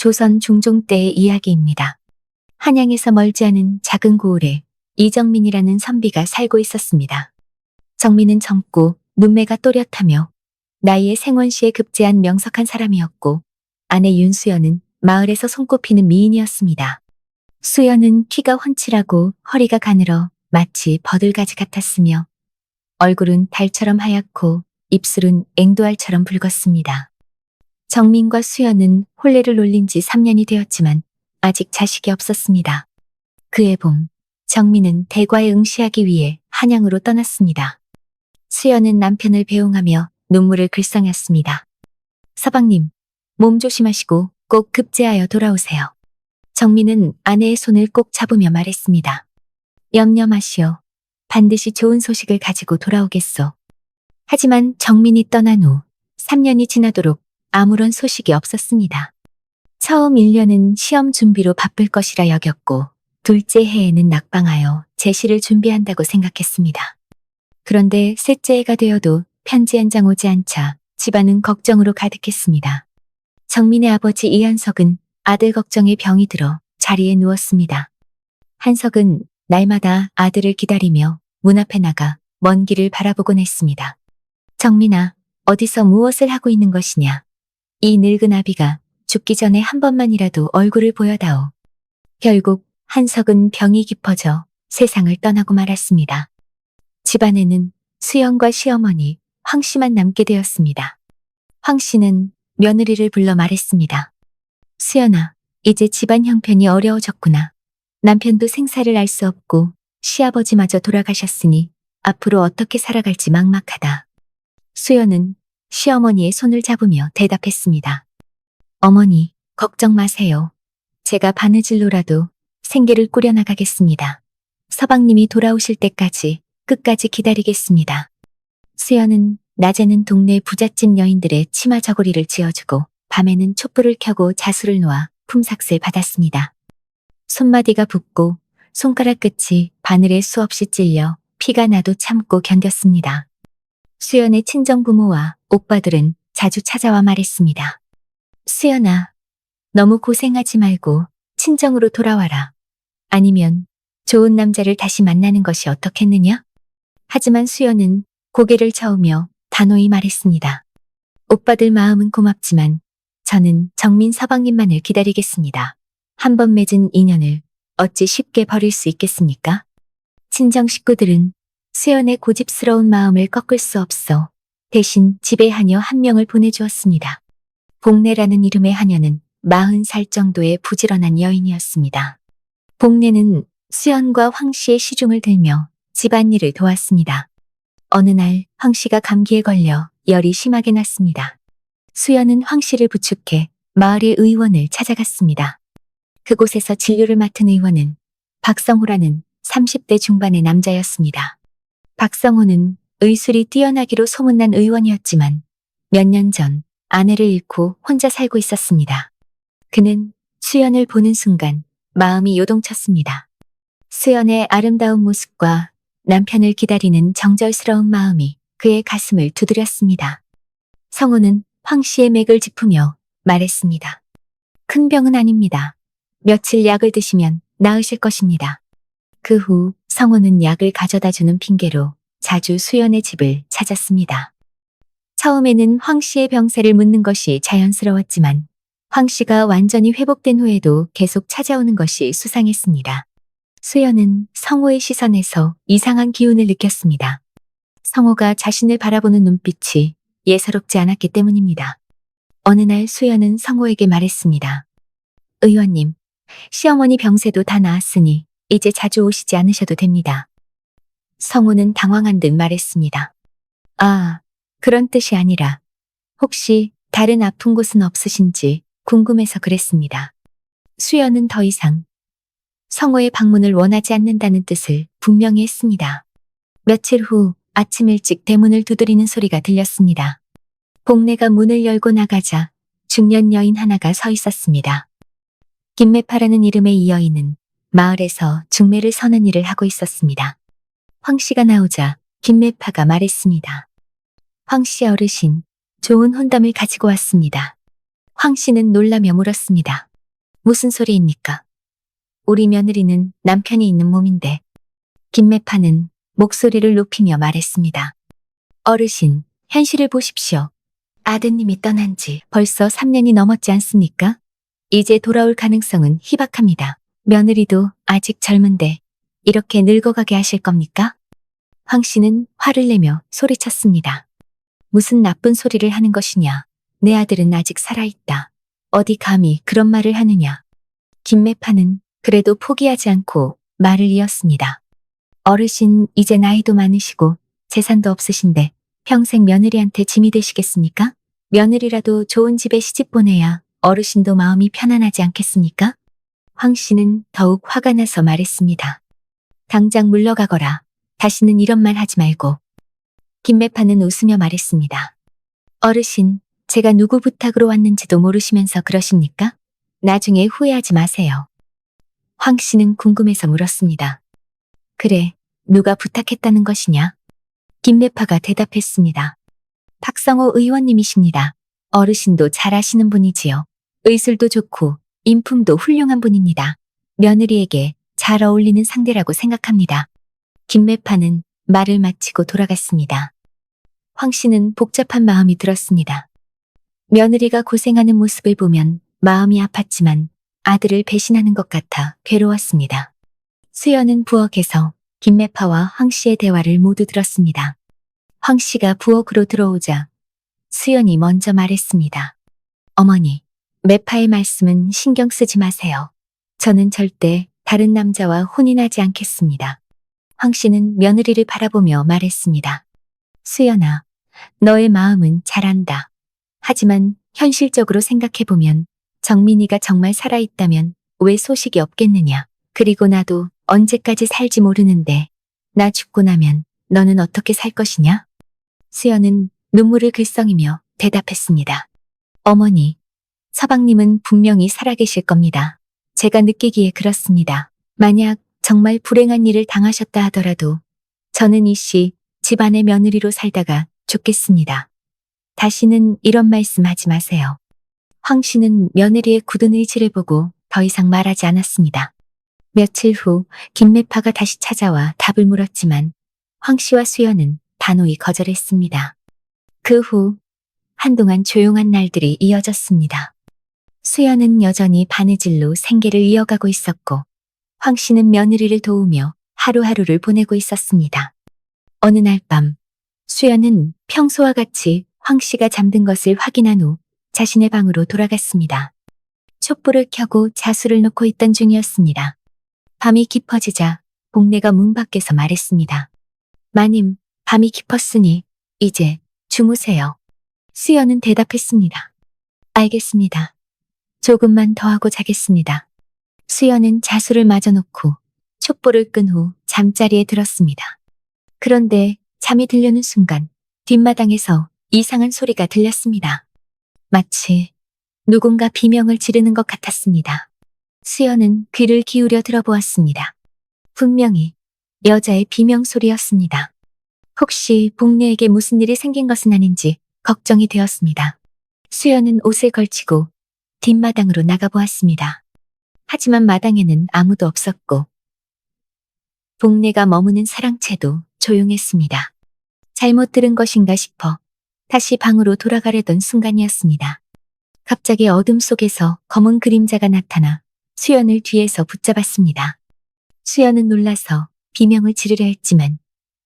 조선 중종 때의 이야기입니다. 한양에서 멀지 않은 작은 고을에 이정민이라는 선비가 살고 있었습니다. 정민은 젊고 눈매가 또렷하며 나이에 생원시에 급제한 명석한 사람이었고 아내 윤수연은 마을에서 손꼽히는 미인이었습니다. 수연은 키가 훤칠하고 허리가 가늘어 마치 버들가지 같았으며 얼굴은 달처럼 하얗고 입술은 앵두알처럼 붉었습니다. 정민과 수연은 혼례를 올린 지 3년이 되었지만 아직 자식이 없었습니다. 그해 봄, 정민은 대과에 응시하기 위해 한양으로 떠났습니다. 수연은 남편을 배웅하며 눈물을 글썽였습니다. 서방님, 몸 조심하시고 꼭 급제하여 돌아오세요. 정민은 아내의 손을 꼭 잡으며 말했습니다. 염려 마시오. 반드시 좋은 소식을 가지고 돌아오겠소. 하지만 정민이 떠난 후 3년이 지나도록 아무런 소식이 없었습니다. 처음 1년은 시험 준비로 바쁠 것이라 여겼고 둘째 해에는 낙방하여 제시를 준비한다고 생각했습니다. 그런데 셋째 해가 되어도 편지 한 장 오지 않자 집안은 걱정으로 가득했습니다. 정민의 아버지 이한석은 아들 걱정에 병이 들어 자리에 누웠습니다. 한석은 날마다 아들을 기다리며 문 앞에 나가 먼 길을 바라보곤 했습니다. 정민아, 어디서 무엇을 하고 있는 것이냐. 이 늙은 아비가 죽기 전에 한 번만이라도 얼굴을 보여다오. 결국 한석은 병이 깊어져 세상을 떠나고 말았습니다. 집안에는 수연과 시어머니 황 씨만 남게 되었습니다. 황 씨는 며느리를 불러 말했습니다. 수연아, 이제 집안 형편이 어려워졌구나. 남편도 생사를 알 수 없고 시아버지마저 돌아가셨으니 앞으로 어떻게 살아갈지 막막하다. 수연은 시어머니의 손을 잡으며 대답했습니다. 어머니, 걱정 마세요. 제가 바느질로라도 생계를 꾸려나가겠습니다. 서방님이 돌아오실 때까지 끝까지 기다리겠습니다. 수연은 낮에는 동네 부잣집 여인들의 치마 저고리를 지어주고 밤에는 촛불을 켜고 자수를 놓아 품삯을 받았습니다. 손마디가 붓고 손가락 끝이 바늘에 수없이 찔려 피가 나도 참고 견뎠습니다. 수연의 친정부모와 오빠들은 자주 찾아와 말했습니다. 수연아, 너무 고생하지 말고 친정으로 돌아와라. 아니면 좋은 남자를 다시 만나는 것이 어떻겠느냐? 하지만 수연은 고개를 저으며 단호히 말했습니다. 오빠들 마음은 고맙지만 저는 정민 서방님만을 기다리겠습니다. 한 번 맺은 인연을 어찌 쉽게 버릴 수 있겠습니까? 친정 식구들은 수연의 고집스러운 마음을 꺾을 수 없어 대신 집에 하녀 한 명을 보내주었습니다. 복례라는 이름의 하녀는 40살 정도의 부지런한 여인이었습니다. 복례는 수연과 황 씨의 시중을 들며 집안일을 도왔습니다. 어느 날 황 씨가 감기에 걸려 열이 심하게 났습니다. 수연은 황 씨를 부축해 마을의 의원을 찾아갔습니다. 그곳에서 진료를 맡은 의원은 박성호라는 30대 중반의 남자였습니다. 박성호는 의술이 뛰어나기로 소문난 의원이었지만 몇 년 전 아내를 잃고 혼자 살고 있었습니다. 그는 수연을 보는 순간 마음이 요동쳤습니다. 수연의 아름다운 모습과 남편을 기다리는 정절스러운 마음이 그의 가슴을 두드렸습니다. 성호는 황 씨의 맥을 짚으며 말했습니다. 큰 병은 아닙니다. 며칠 약을 드시면 나으실 것입니다. 그 후 성호는 약을 가져다주는 핑계로 자주 수연의 집을 찾았습니다. 처음에는 황 씨의 병세를 묻는 것이 자연스러웠지만 황 씨가 완전히 회복된 후에도 계속 찾아오는 것이 수상했습니다. 수연은 성호의 시선에서 이상한 기운을 느꼈습니다. 성호가 자신을 바라보는 눈빛이 예사롭지 않았기 때문입니다. 어느 날 수연은 성호에게 말했습니다. 의원님, 시어머니 병세도 다 나았으니 이제 자주 오시지 않으셔도 됩니다. 성호는 당황한 듯 말했습니다. 아, 그런 뜻이 아니라 혹시 다른 아픈 곳은 없으신지 궁금해서 그랬습니다. 수연은 더 이상 성호의 방문을 원하지 않는다는 뜻을 분명히 했습니다. 며칠 후 아침 일찍 대문을 두드리는 소리가 들렸습니다. 복례가 문을 열고 나가자 중년 여인 하나가 서 있었습니다. 김매파라는 이름의 이 여인은 마을에서 중매를 서는 일을 하고 있었습니다. 황 씨가 나오자 김매파가 말했습니다. 황 씨 어르신, 좋은 혼담을 가지고 왔습니다. 황 씨는 놀라며 물었습니다. 무슨 소리입니까? 우리 며느리는 남편이 있는 몸인데. 김매파는 목소리를 높이며 말했습니다. 어르신, 현실을 보십시오. 아드님이 떠난 지 벌써 3년이 넘었지 않습니까? 이제 돌아올 가능성은 희박합니다. 며느리도 아직 젊은데 이렇게 늙어가게 하실 겁니까? 황 씨는 화를 내며 소리쳤습니다. 무슨 나쁜 소리를 하는 것이냐. 내 아들은 아직 살아있다. 어디 감히 그런 말을 하느냐. 김매파는 그래도 포기하지 않고 말을 이었습니다. 어르신 이제 나이도 많으시고 재산도 없으신데 평생 며느리한테 짐이 되시겠습니까? 며느리라도 좋은 집에 시집 보내야 어르신도 마음이 편안하지 않겠습니까? 황 씨는 더욱 화가 나서 말했습니다. 당장 물러가거라. 다시는 이런 말 하지 말고. 김매파는 웃으며 말했습니다. 어르신, 제가 누구 부탁으로 왔는지도 모르시면서 그러십니까? 나중에 후회하지 마세요. 황 씨는 궁금해서 물었습니다. 그래, 누가 부탁했다는 것이냐? 김매파가 대답했습니다. 박성호 의원님이십니다. 어르신도 잘 아시는 분이지요. 의술도 좋고 인품도 훌륭한 분입니다. 며느리에게 잘 어울리는 상대라고 생각합니다. 김매파는 말을 마치고 돌아갔습니다. 황 씨는 복잡한 마음이 들었습니다. 며느리가 고생하는 모습을 보면 마음이 아팠지만 아들을 배신하는 것 같아 괴로웠습니다. 수연은 부엌에서 김매파와 황 씨의 대화를 모두 들었습니다. 황 씨가 부엌으로 들어오자 수연이 먼저 말했습니다. 어머니, 매파의 말씀은 신경 쓰지 마세요. 저는 절대 다른 남자와 혼인하지 않겠습니다. 황 씨는 며느리를 바라보며 말했습니다. 수연아, 너의 마음은 잘 안다. 하지만 현실적으로 생각해보면 정민이가 정말 살아있다면 왜 소식이 없겠느냐. 그리고 나도 언제까지 살지 모르는데 나 죽고 나면 너는 어떻게 살 것이냐? 수연은 눈물을 글썽이며 대답했습니다. 어머니, 서방님은 분명히 살아계실 겁니다. 제가 느끼기에 그렇습니다. 만약 정말 불행한 일을 당하셨다 하더라도 저는 이씨 집안의 며느리로 살다가 죽겠습니다. 다시는 이런 말씀 하지 마세요. 황 씨는 며느리의 굳은 의지를 보고 더 이상 말하지 않았습니다. 며칠 후 김매파가 다시 찾아와 답을 물었지만 황 씨와 수연은 단호히 거절했습니다. 그 후 한동안 조용한 날들이 이어졌습니다. 수연은 여전히 바느질로 생계를 이어가고 있었고 황 씨는 며느리를 도우며 하루하루를 보내고 있었습니다. 어느 날 밤 수연은 평소와 같이 황 씨가 잠든 것을 확인한 후 자신의 방으로 돌아갔습니다. 촛불을 켜고 자수를 놓고 있던 중이었습니다. 밤이 깊어지자 복내가 문 밖에서 말했습니다. 마님, 밤이 깊었으니 이제 주무세요. 수연은 대답했습니다. 알겠습니다. 조금만 더 하고 자겠습니다. 수연은 자수를 마저 놓고 촛불을 끈 후 잠자리에 들었습니다. 그런데 잠이 들려는 순간 뒷마당에서 이상한 소리가 들렸습니다. 마치 누군가 비명을 지르는 것 같았습니다. 수연은 귀를 기울여 들어보았습니다. 분명히 여자의 비명 소리였습니다. 혹시 복내에게 무슨 일이 생긴 것은 아닌지 걱정이 되었습니다. 수연은 옷을 걸치고 뒷마당으로 나가보았습니다. 하지만 마당에는 아무도 없었고 복내가 머무는 사랑채도 조용했습니다. 잘못 들은 것인가 싶어 다시 방으로 돌아가려던 순간이었습니다. 갑자기 어둠 속에서 검은 그림자가 나타나 수연을 뒤에서 붙잡았습니다. 수연은 놀라서 비명을 지르려 했지만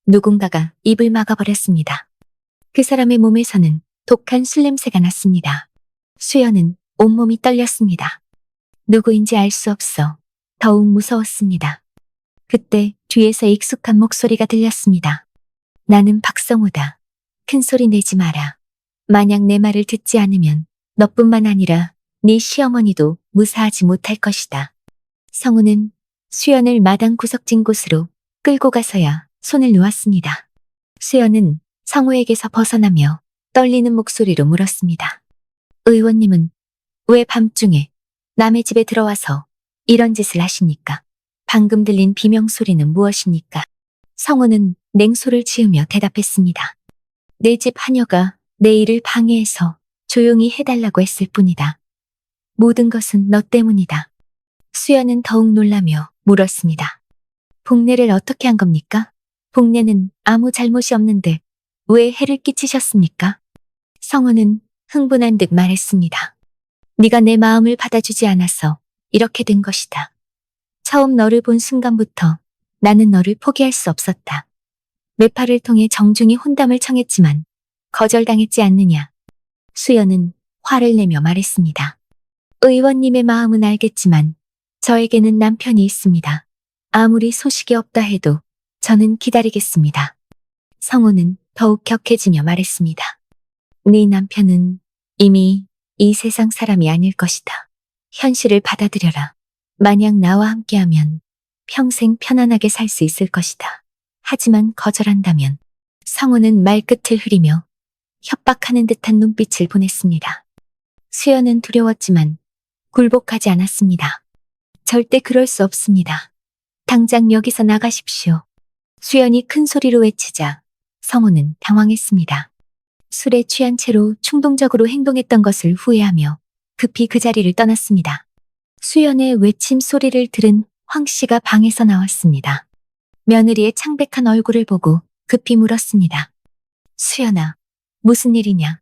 누군가가 입을 막아버렸습니다. 그 사람의 몸에서는 독한 술 냄새가 났습니다. 수연은 온몸이 떨렸습니다. 누구인지 알 수 없어 더욱 무서웠습니다. 그때 뒤에서 익숙한 목소리가 들렸습니다. 나는 박성우다. 큰 소리 내지 마라. 만약 내 말을 듣지 않으면 너뿐만 아니라 네 시어머니도 무사하지 못할 것이다. 성우는 수연을 마당 구석진 곳으로 끌고 가서야 손을 놓았습니다. 수연은 성우에게서 벗어나며 떨리는 목소리로 물었습니다. 의원님은 왜 밤중에 남의 집에 들어와서 이런 짓을 하십니까? 방금 들린 비명 소리는 무엇입니까? 성우는 냉소를 지으며 대답했습니다. 내 집 하녀가 내 일을 방해해서 조용히 해달라고 했을 뿐이다. 모든 것은 너 때문이다. 수연은 더욱 놀라며 물었습니다. 복례를 어떻게 한 겁니까? 복례는 아무 잘못이 없는데 왜 해를 끼치셨습니까? 성우는 흥분한 듯 말했습니다. 네가 내 마음을 받아주지 않아서 이렇게 된 것이다. 처음 너를 본 순간부터 나는 너를 포기할 수 없었다. 매파를 통해 정중히 혼담을 청했지만 거절당했지 않느냐. 수연은 화를 내며 말했습니다. 의원님의 마음은 알겠지만 저에게는 남편이 있습니다. 아무리 소식이 없다 해도 저는 기다리겠습니다. 성우는 더욱 격해지며 말했습니다. 네 남편은 이미 이 세상 사람이 아닐 것이다. 현실을 받아들여라. 만약 나와 함께하면 평생 편안하게 살 수 있을 것이다. 하지만 거절한다면 성우는 말끝을 흐리며 협박하는 듯한 눈빛을 보냈습니다. 수연은 두려웠지만 굴복하지 않았습니다. 절대 그럴 수 없습니다. 당장 여기서 나가십시오. 수연이 큰 소리로 외치자 성우는 당황했습니다. 술에 취한 채로 충동적으로 행동했던 것을 후회하며 급히 그 자리를 떠났습니다. 수연의 외침 소리를 들은 황 씨가 방에서 나왔습니다. 며느리의 창백한 얼굴을 보고 급히 물었습니다. 수연아, 무슨 일이냐?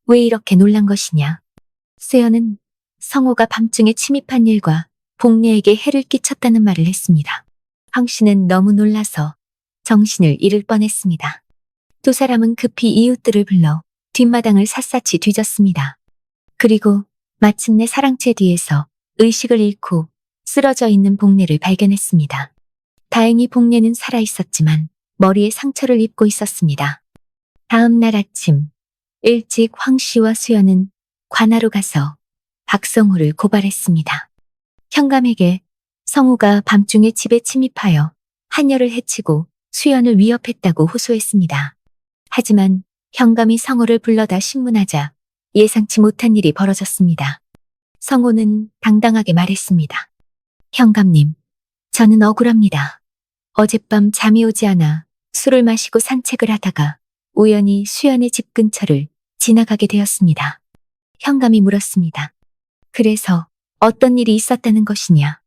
왜 이렇게 놀란 것이냐? 수연은 성호가 밤중에 침입한 일과 복례에게 해를 끼쳤다는 말을 했습니다. 황 씨는 너무 놀라서 정신을 잃을 뻔했습니다. 두 사람은 급히 이웃들을 불러 뒷마당을 샅샅이 뒤졌습니다. 그리고 마침내 사랑채 뒤에서 의식을 잃고 쓰러져 있는 복례를 발견했습니다. 다행히 복례는 살아있었지만 머리에 상처를 입고 있었습니다. 다음 날 아침 일찍 황 씨와 수연은 관하로 가서 박성호를 고발했습니다. 현감에게 성우가 밤중에 집에 침입하여 한여를 해치고 수연을 위협했다고 호소했습니다. 하지만 현감이 성우를 불러다 신문하자 예상치 못한 일이 벌어졌습니다. 성우는 당당하게 말했습니다. 현감님, 저는 억울합니다. 어젯밤 잠이 오지 않아 술을 마시고 산책을 하다가 우연히 수연의 집 근처를 지나가게 되었습니다. 현감이 물었습니다. 그래서 어떤 일이 있었다는 것이냐?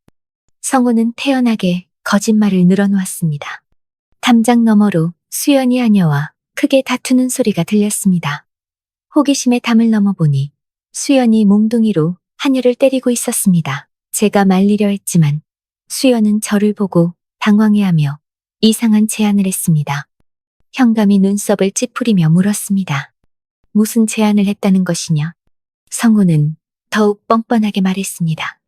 성우는 태연하게 거짓말을 늘어놓았습니다. 담장 너머로 수연이 하녀와 크게 다투는 소리가 들렸습니다. 호기심에 담을 넘어보니 수연이 몽둥이로 하녀를 때리고 있었습니다. 제가 말리려 했지만 수연은 저를 보고 당황해하며 이상한 제안을 했습니다. 현감이 눈썹을 찌푸리며 물었습니다. 무슨 제안을 했다는 것이냐? 성우는 더욱 뻔뻔하게 말했습니다.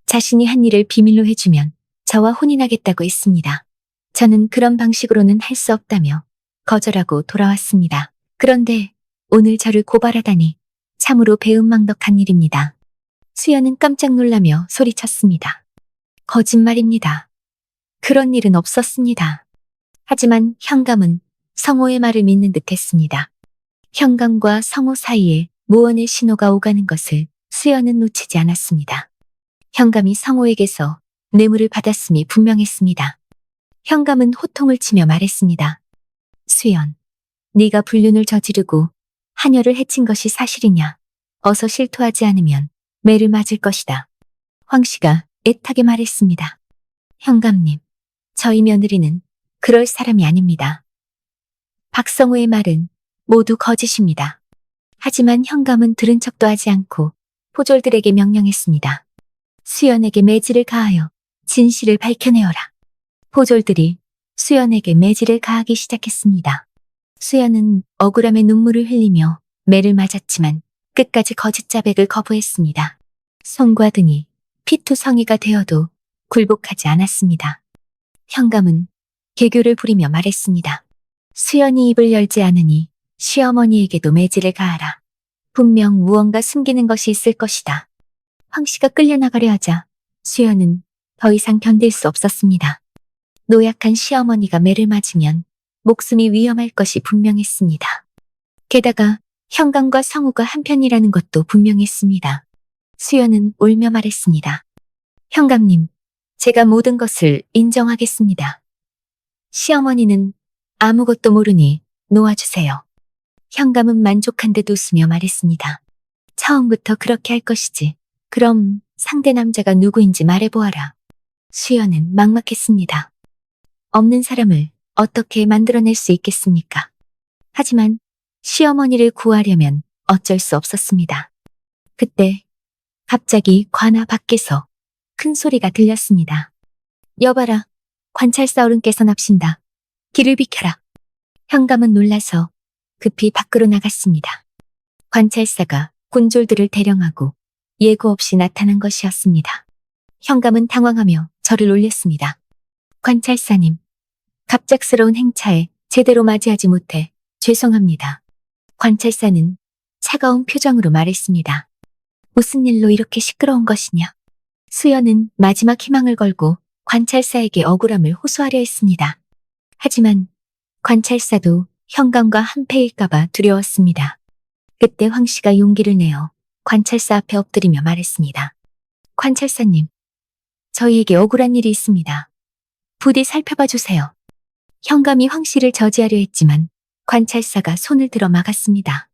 자신이 한 일을 비밀로 해주면 저와 혼인하겠다고 했습니다. 저는 그런 방식으로는 할 수 없다며 거절하고 돌아왔습니다. 그런데 오늘 저를 고발하다니 참으로 배은망덕한 일입니다. 수연은 깜짝 놀라며 소리쳤습니다. 거짓말입니다. 그런 일은 없었습니다. 하지만 현감은 성호의 말을 믿는 듯 했습니다. 현감과 성호 사이에 무언의 신호가 오가는 것을 수연은 놓치지 않았습니다. 현감이 성호에게서 뇌물을 받았음이 분명했습니다. 현감은 호통을 치며 말했습니다. 수연, 네가 불륜을 저지르고 하녀를 해친 것이 사실이냐? 어서 실토하지 않으면 매를 맞을 것이다. 황 씨가 애타게 말했습니다. 현감님, 저희 며느리는 그럴 사람이 아닙니다. 박성우의 말은 모두 거짓입니다. 하지만 현감은 들은 척도 하지 않고 포졸들에게 명령했습니다. 수연에게 매질을 가하여 진실을 밝혀내어라. 포졸들이 수연에게 매질을 가하기 시작했습니다. 수연은 억울함에 눈물을 흘리며 매를 맞았지만 끝까지 거짓 자백을 거부했습니다. 손과 등이 피투성이가 되어도 굴복하지 않았습니다. 현감은 개교를 부리며 말했습니다. 수연이 입을 열지 않으니 시어머니에게도 매질을 가하라. 분명 무언가 숨기는 것이 있을 것이다. 황 씨가 끌려나가려 하자 수연은 더 이상 견딜 수 없었습니다. 노약한 시어머니가 매를 맞으면 목숨이 위험할 것이 분명했습니다. 게다가 현감과 성우가 한편이라는 것도 분명했습니다. 수연은 울며 말했습니다. 현감님, 제가 모든 것을 인정하겠습니다. 시어머니는 아무것도 모르니 놓아주세요. 현감은 만족한 듯 웃으며 말했습니다. 처음부터 그렇게 할 것이지. 그럼 상대 남자가 누구인지 말해보아라. 수연은 막막했습니다. 없는 사람을 어떻게 만들어낼 수 있겠습니까? 하지만 시어머니를 구하려면 어쩔 수 없었습니다. 그때 갑자기 관아 밖에서 큰 소리가 들렸습니다. 여봐라, 관찰사 어른께서 납신다. 길을 비켜라. 현감은 놀라서 급히 밖으로 나갔습니다. 관찰사가 군졸들을 대령하고 예고 없이 나타난 것이었습니다. 현감은 당황하며 저를 올렸습니다. 관찰사님, 갑작스러운 행차에 제대로 맞이하지 못해 죄송합니다. 관찰사는 차가운 표정으로 말했습니다. 무슨 일로 이렇게 시끄러운 것이냐? 수연은 마지막 희망을 걸고 관찰사에게 억울함을 호소하려 했습니다. 하지만 관찰사도 현감과 한패일까봐 두려웠습니다. 그때 황 씨가 용기를 내어 관찰사 앞에 엎드리며 말했습니다. 관찰사님, 저희에게 억울한 일이 있습니다. 부디 살펴봐 주세요. 현감이 황 씨를 저지하려 했지만 관찰사가 손을 들어 막았습니다.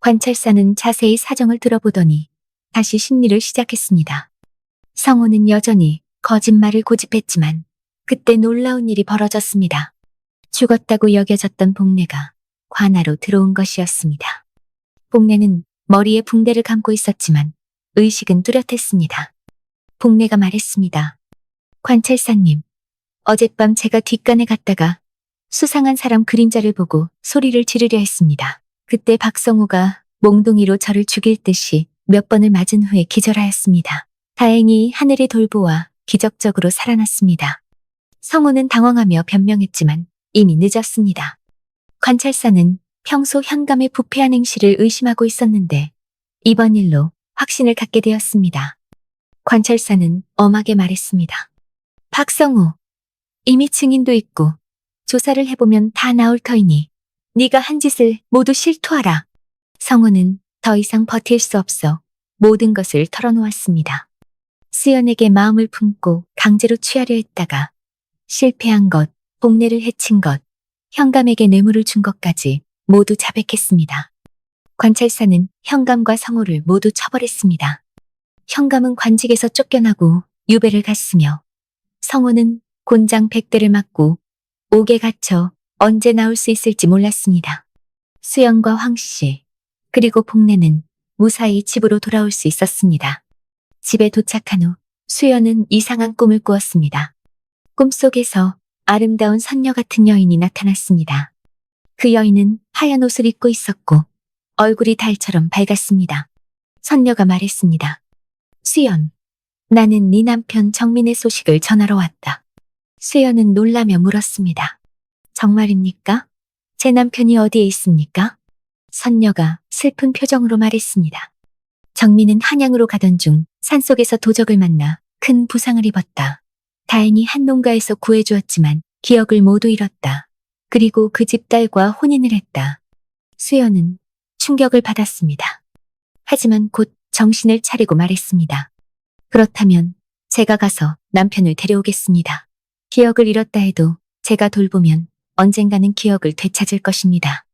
관찰사는 자세히 사정을 들어보더니 다시 심리를 시작했습니다. 성호는 여전히 거짓말을 고집했지만 그때 놀라운 일이 벌어졌습니다. 죽었다고 여겨졌던 복례가 관아로 들어온 것이었습니다. 복례는 머리에 붕대를 감고 있었지만 의식은 뚜렷했습니다. 복례가 말했습니다. 관찰사님, 어젯밤 제가 뒷간에 갔다가 수상한 사람 그림자를 보고 소리를 지르려 했습니다. 그때 박성호가 몽둥이로 저를 죽일 듯이 몇 번을 맞은 후에 기절하였습니다. 다행히 하늘의 돌보아 기적적으로 살아났습니다. 성호는 당황하며 변명했지만 이미 늦었습니다. 관찰사는 평소 현감의 부패한 행실을 의심하고 있었는데 이번 일로 확신을 갖게 되었습니다. 관찰사는 엄하게 말했습니다. 박성호, 이미 증인도 있고 조사를 해보면 다 나올 터이니 네가 한 짓을 모두 실토하라. 성호는 더 이상 버틸 수 없어 모든 것을 털어놓았습니다. 수연에게 마음을 품고 강제로 취하려 했다가 실패한 것, 복례를 해친 것, 현감에게 뇌물을 준 것까지 모두 자백했습니다. 관찰사는 현감과 성호를 모두 처벌했습니다. 현감은 관직에서 쫓겨나고 유배를 갔으며 성호는 곤장 100대를 맞고 옥에 갇혀 언제 나올 수 있을지 몰랐습니다. 수연과 황씨, 그리고 복례는 무사히 집으로 돌아올 수 있었습니다. 집에 도착한 후 수연은 이상한 꿈을 꾸었습니다. 꿈속에서 아름다운 선녀 같은 여인이 나타났습니다. 그 여인은 하얀 옷을 입고 있었고 얼굴이 달처럼 밝았습니다. 선녀가 말했습니다. 수연, 나는 네 남편 정민의 소식을 전하러 왔다. 수연은 놀라며 물었습니다. 정말입니까? 제 남편이 어디에 있습니까? 선녀가 슬픈 표정으로 말했습니다. 정민은 한양으로 가던 중 산속에서 도적을 만나 큰 부상을 입었다. 다행히 한 농가에서 구해주었지만 기억을 모두 잃었다. 그리고 그 집 딸과 혼인을 했다. 수연은 충격을 받았습니다. 하지만 곧 정신을 차리고 말했습니다. 그렇다면 제가 가서 남편을 데려오겠습니다. 기억을 잃었다 해도 제가 돌보면 언젠가는 기억을 되찾을 것입니다.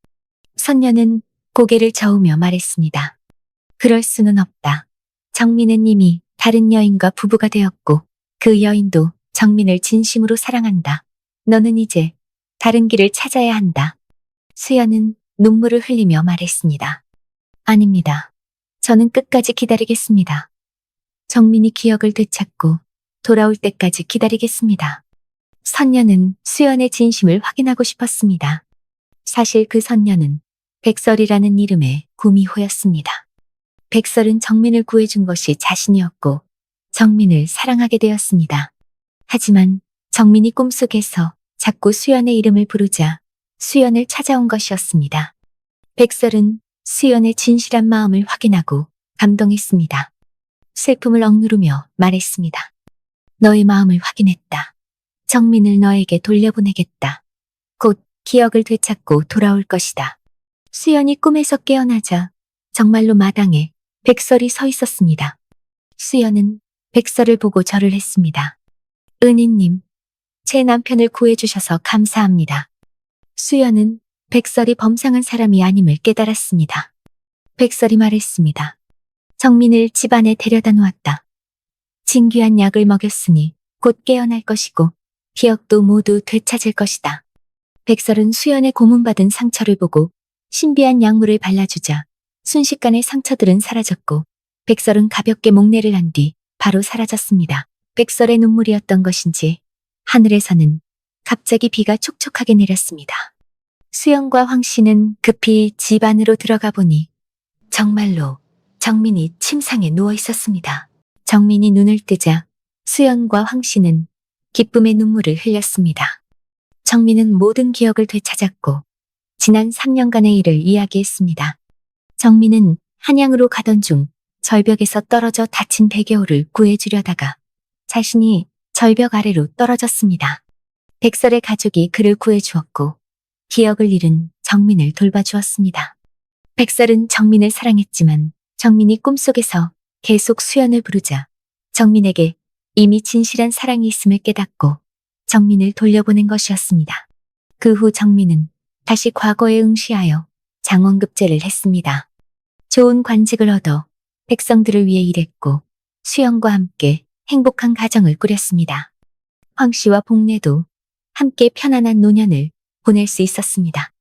선녀는 고개를 저으며 말했습니다. 그럴 수는 없다. 정민은 이미 다른 여인과 부부가 되었고 그 여인도 정민을 진심으로 사랑한다. 너는 이제 다른 길을 찾아야 한다. 수연은 눈물을 흘리며 말했습니다. 아닙니다. 저는 끝까지 기다리겠습니다. 정민이 기억을 되찾고 돌아올 때까지 기다리겠습니다. 선녀는 수연의 진심을 확인하고 싶었습니다. 사실 그 선녀는 백설이라는 이름의 구미호였습니다. 백설은 정민을 구해준 것이 자신이었고 정민을 사랑하게 되었습니다. 하지만 정민이 꿈속에서 자꾸 수연의 이름을 부르자 수연을 찾아온 것이었습니다. 백설은 수연의 진실한 마음을 확인하고 감동했습니다. 슬픔을 억누르며 말했습니다. 너의 마음을 확인했다. 정민을 너에게 돌려보내겠다. 곧 기억을 되찾고 돌아올 것이다. 수연이 꿈에서 깨어나자 정말로 마당에 백설이 서 있었습니다. 수연은 백설을 보고 절을 했습니다. 은희님, 제 남편을 구해주셔서 감사합니다. 수연은 백설이 범상한 사람이 아님을 깨달았습니다. 백설이 말했습니다. 정민을 집 안에 데려다 놓았다. 진귀한 약을 먹였으니 곧 깨어날 것이고 기억도 모두 되찾을 것이다. 백설은 수연의 고문받은 상처를 보고 신비한 약물을 발라주자 순식간에 상처들은 사라졌고 백설은 가볍게 목례를 한 뒤 바로 사라졌습니다. 백설의 눈물이었던 것인지 하늘에서는 갑자기 비가 촉촉하게 내렸습니다. 수연과 황 씨는 급히 집 안으로 들어가 보니 정말로 정민이 침상에 누워 있었습니다. 정민이 눈을 뜨자 수연과 황 씨는 기쁨의 눈물을 흘렸습니다. 정민은 모든 기억을 되찾았고 지난 3년간의 일을 이야기했습니다. 정민은 한양으로 가던 중 절벽에서 떨어져 다친 백여우를 구해주려다가 자신이 절벽 아래로 떨어졌습니다. 백설의 가족이 그를 구해주었고 기억을 잃은 정민을 돌봐주었습니다. 백설은 정민을 사랑했지만 정민이 꿈속에서 계속 수연을 부르자 정민에게 이미 진실한 사랑이 있음을 깨닫고 정민을 돌려보낸 것이었습니다. 그 후 정민은 다시 과거에 응시하여 장원급제를 했습니다. 좋은 관직을 얻어 백성들을 위해 일했고 수연과 함께 행복한 가정을 꾸렸습니다. 황 씨와 복례도 함께 편안한 노년을 보낼 수 있었습니다.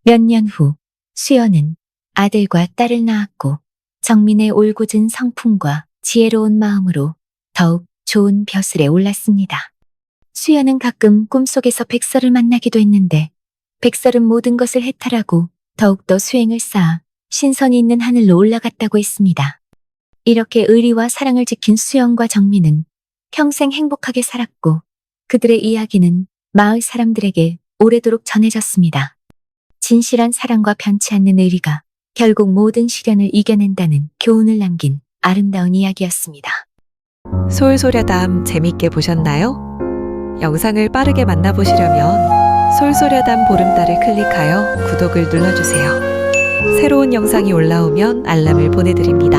몇 년 후 수연은 아들과 딸을 낳았고 정민의 올곧은 성품과 지혜로운 마음으로 더욱 좋은 벼슬에 올랐습니다. 수연은 가끔 꿈속에서 백설을 만나기도 했는데 백설은 모든 것을 해탈하고 더욱더 수행을 쌓아 신선이 있는 하늘로 올라갔다고 했습니다. 이렇게 의리와 사랑을 지킨 수연과 정민은 평생 행복하게 살았고 그들의 이야기는 마을 사람들에게 오래도록 전해졌습니다. 진실한 사랑과 변치 않는 의리가 결국 모든 시련을 이겨낸다는 교훈을 남긴 아름다운 이야기였습니다. 솔솔야담 재밌게 보셨나요? 영상을 빠르게 만나보시려면 솔솔야담 보름달을 클릭하여 구독을 눌러주세요. 새로운 영상이 올라오면 알람을 보내드립니다.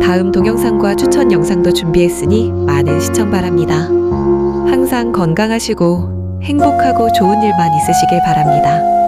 다음 동영상과 추천 영상도 준비했으니 많은 시청 바랍니다. 항상 건강하시고 행복하고 좋은 일만 있으시길 바랍니다.